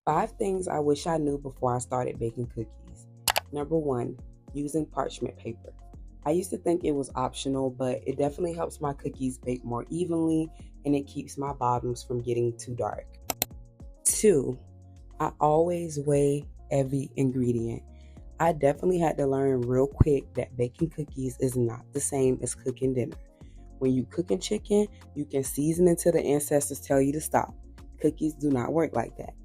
5 things I wish I knew before I started baking cookies. Number 1, using parchment paper. I used to think it was optional, but it definitely helps my cookies bake more evenly and it keeps my bottoms from getting too dark. 2, I always weigh every ingredient. I definitely had to learn real quick that baking cookies is not the same as cooking dinner. When you cooking chicken, you can season until the ancestors tell you to stop. Cookies do not work like that.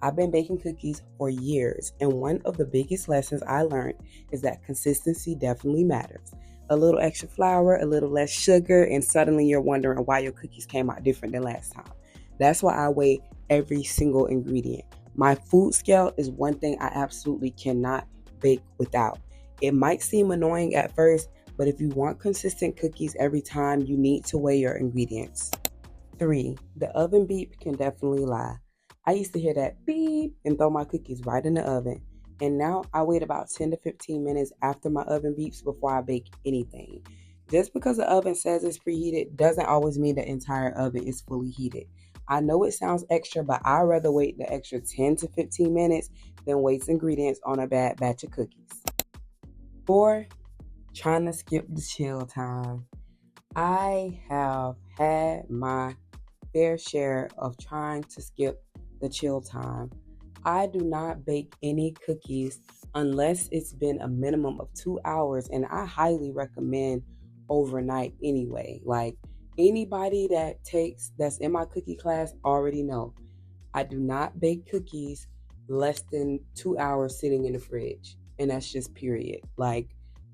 I've been baking cookies for years, and one of the biggest lessons I learned is that consistency definitely matters. A little extra flour, a little less sugar, and suddenly you're wondering why your cookies came out different than last time. That's why I weigh every single ingredient. My food scale is one thing I absolutely cannot bake without. It might seem annoying at first, but if you want consistent cookies every time, you need to weigh your ingredients. 3, the oven beep can definitely lie. I used to hear that beep and throw my cookies right in the oven. And now I wait about 10 to 15 minutes after my oven beeps before I bake anything. Just because the oven says it's preheated doesn't always mean the entire oven is fully heated. I know it sounds extra, but I'd rather wait the extra 10 to 15 minutes than waste ingredients on a bad batch of cookies. 4, trying to skip the chill time. I have had my fair share of trying to skip the chill time. I do not bake any cookies unless it's been a minimum of 2 hours, and I highly recommend overnight anyway. Like anybody that's in my cookie class already know. I do not bake cookies less than 2 hours sitting in the fridge, and that's just period.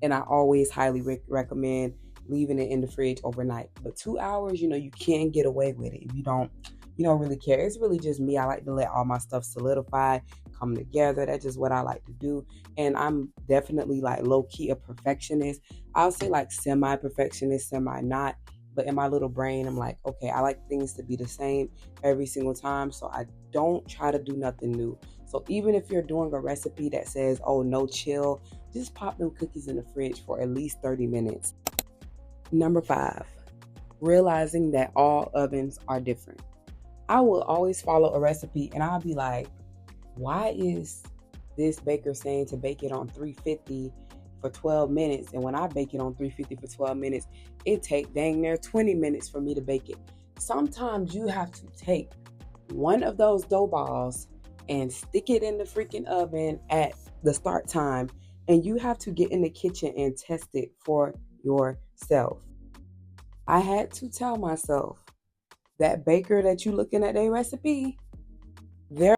And I always highly recommend leaving it in the fridge overnight. But 2 hours, you can get away with it if you don't really care. It's really just me. I like to let all my stuff solidify, come together. That's just what I like to do. And I'm definitely like low key a perfectionist. I'll say like semi perfectionist, semi not. But in my little brain, I'm like, okay, I like things to be the same every single time. So I don't try to do nothing new. So even if you're doing a recipe that says, oh, no chill, just pop them cookies in the fridge for at least 30 minutes. Number 5, realizing that all ovens are different. I will always follow a recipe and I'll be like, why is this baker saying to bake it on 350 for 12 minutes? And when I bake it on 350 for 12 minutes, it take dang near 20 minutes for me to bake it. Sometimes you have to take one of those dough balls and stick it in the freaking oven at the start time. And you have to get in the kitchen and test it for yourself. I had to tell myself that baker that you looking at their recipe, they're